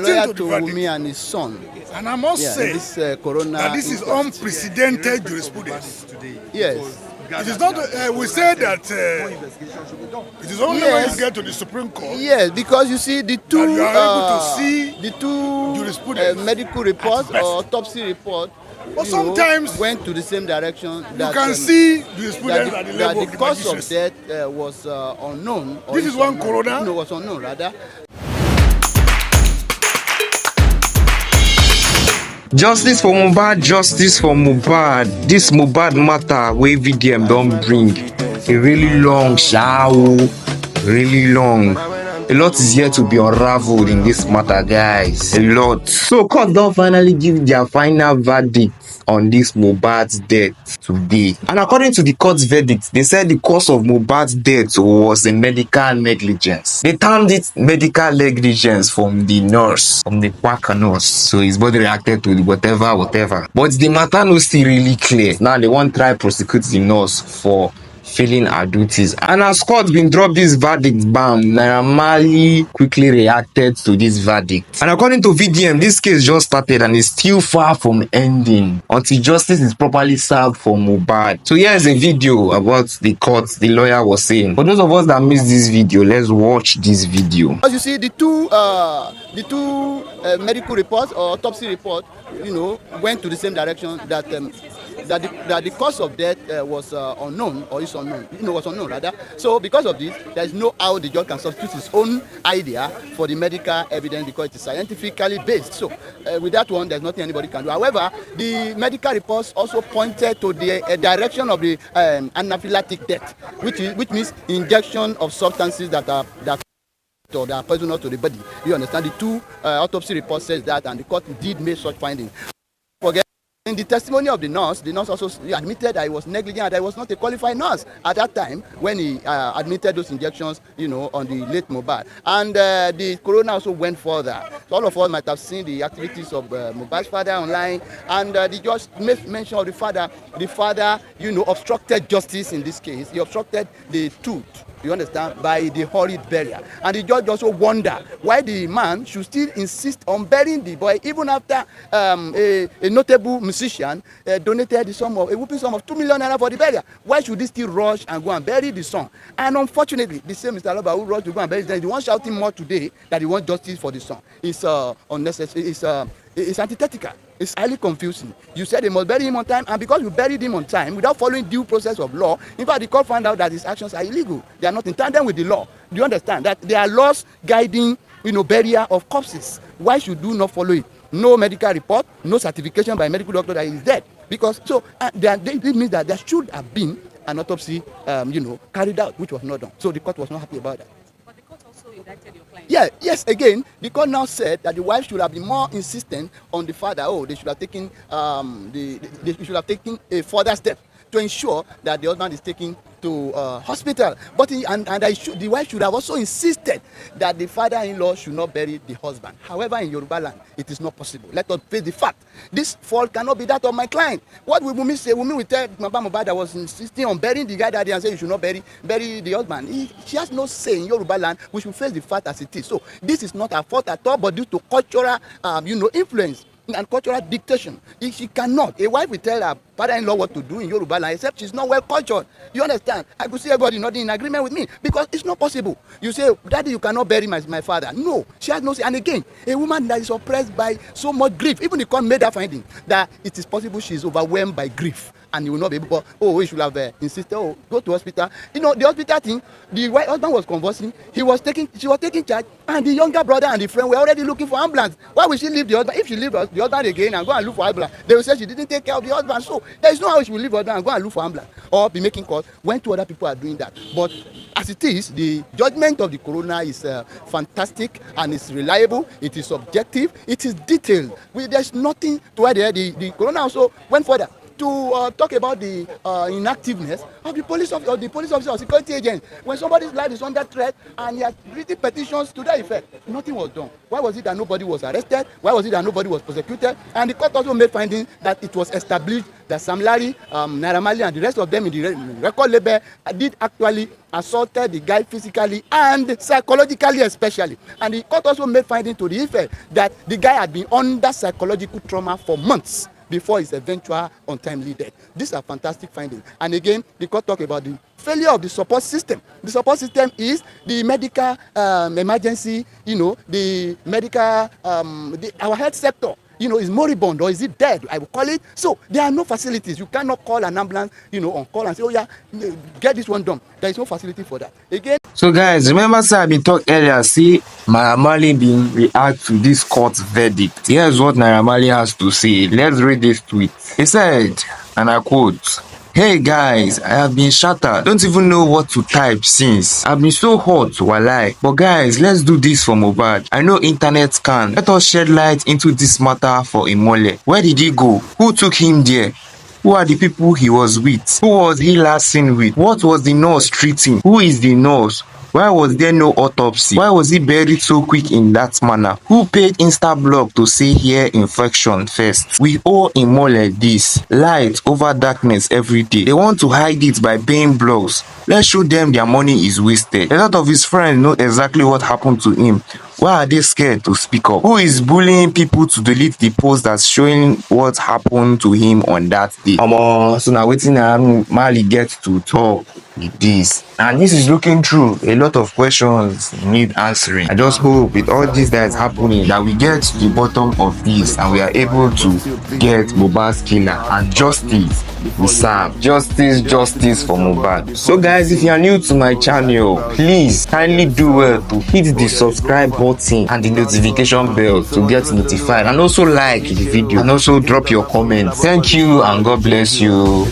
listened to the Wunmi and his son. And I must say this, corona that this is unprecedented jurisprudence. Yes. It is not, we say that it is only when you get to the Supreme Court. Yes, because you see the two, you are able to see the two medical reports or autopsy report. But sometimes went to the same direction. You can see jurisprudence that at the level that the cause of death was unknown. This is one corona. No, was unknown rather. Justice for Mohbad, justice for Mohbad. This Mohbad matter wey VDM don bring a really long really long. A lot is yet to be unraveled in this matter, guys. A lot. So court don finally give their final verdict on this Mohbad's death today. And according to the court's verdict, they said the cause of Mohbad's death was a medical negligence. They termed it medical negligence from the nurse, from the quack nurse. So his body reacted to the whatever. But the matter no still really clear. Now they want to try prosecute the nurse for failing her duties. And as court been drop this verdict, bam, Naira Marley quickly reacted to this verdict. And according to VDM, this case just started and is still far from ending until justice is properly served for Mohbad. So here's a video about the court the lawyer was saying. For those of us that missed this video, let's watch this video. As you see, the two medical reports or autopsy report, went to the same direction that that the cause of death was unknown or is unknown. Was unknown rather. So because of this, there is no how the judge can substitute his own idea for the medical evidence because it is scientifically based. So with that one, there's nothing anybody can do. However, the medical reports also pointed to the direction of the anaphylactic death, which means injection of substances that are poisonous to the body. You understand? The two autopsy reports says that, and the court did make such findings. In the testimony of the nurse also admitted that he was negligent and that he was not a qualified nurse at that time when he admitted those injections, on the late Mohbad. And the coroner also went further. So all of us might have seen the activities of Mohbad's father online, and the judge made mention of the father. The father, obstructed justice in this case. He obstructed the truth. You understand? By the horrid burial. And the judge also wondered why the man should still insist on burying the boy even after a notable musician donated a whooping sum of 2 million naira for the burial. Why should he still rush and go and bury the son? And unfortunately, the same Mr. Loba who rushed to go and bury the son, the one shouting more today that he wants justice for the son is unnecessary. It's antithetical. It's highly confusing. You said they must bury him on time, and because you buried him on time without following due process of law, in fact, the court found out that his actions are illegal. They are not in tandem with the law. Do you understand that there are laws guiding, burial of corpses? Why should you not follow it? No medical report, no certification by a medical doctor that he is dead. Because it means that there should have been an autopsy, carried out, which was not done. So the court was not happy about that. Yes, again, the court now said that the wife should have been more insistent on the father. They should have taken they should have taken a further step to ensure that the husband is taken to hospital. But the wife should have also insisted that the father-in-law should not bury the husband. However, in Yoruba land, it is not possible. Let us face the fact. This fault cannot be that of my client. What will Wunmi say? Wunmi will tell Mohbad that was insisting on burying the guy that day and say you should not bury the husband. She has no say in Yoruba land. We should face the fact as it is. So this is not her fault at all, but due to cultural, influence and cultural dictation. If she cannot, a wife will tell her father-in-law what to do in Yoruba land, except she's not well cultured. You understand? I could see everybody not in agreement with me because it's not possible. You say, Daddy, you cannot bury my father. No, she has no say. And again, a woman that is oppressed by so much grief, even the court made that finding that it is possible she is overwhelmed by grief. And you will not be able to, he should have insisted, go to hospital. The hospital thing, the husband was conversing, she was taking charge, and the younger brother and the friend were already looking for ambulance. Why would she leave the husband? If she leave the husband again and go and look for ambulance, they will say she didn't take care of the husband. So there is no how she will leave the husband and go and look for ambulance or be making calls when two other people are doing that. But as it is, the judgment of the coroner is fantastic and it's reliable, it is objective, it is detailed. There's nothing to add there. The coroner also went further to talk about the inactiveness of the police officer or security agents. When somebody's life is under threat and he has written petitions to that effect, nothing was done. Why was it that nobody was arrested? Why was it that nobody was prosecuted? And the court also made findings that it was established that Sam Larry, Naira Marley, and the rest of them in the record label did actually assaulted the guy physically and psychologically especially. And the court also made finding to the effect that the guy had been under psychological trauma for months before his eventual untimely death. These are fantastic findings. And again, the court talk about the failure of the support system. The support system is the medical emergency, the medical, our health sector. Is moribund or is it dead? I will call it. So there are no facilities. You cannot call an ambulance, on call and say, oh yeah, get this one done. There is no facility for that. Again. So guys, remember say I been talk earlier, see Naira Marley been react to this court verdict. Here's what Naira Marley has to say. Let's read this tweet. He said, and I quote, "Hey guys, I have been shattered. Don't even know what to type since. I've been so hot, walai. But guys, let's do this for Mohbad. I know internet can. Let us shed light into this matter for Imole. Where did he go? Who took him there? Who are the people he was with? Who was he last seen with? What was the nurse treating? Who is the nurse? Why was there no autopsy? Why was he buried so quick in that manner? Who paid Instablock to say ear infection first? We owe Imole this. Light over darkness every day. They want to hide it by paying blogs. Let's show them their money is wasted. A lot of his friends know exactly what happened to him. Why are they scared to speak up? Who is bullying people to delete the post that's showing what happened to him on that day? So now waiting Marley gets to talk with this. And this is looking through a lot of questions need answering. I just hope with all this that is happening that we get to the bottom of this and we are able to get Mohbad's killer and justice will serve. Justice for Mohbad. So guys, if you are new to my channel, please kindly do well to hit the subscribe button and the notification bell to get notified, and also like the video and also drop your comments. Thank you and God bless you.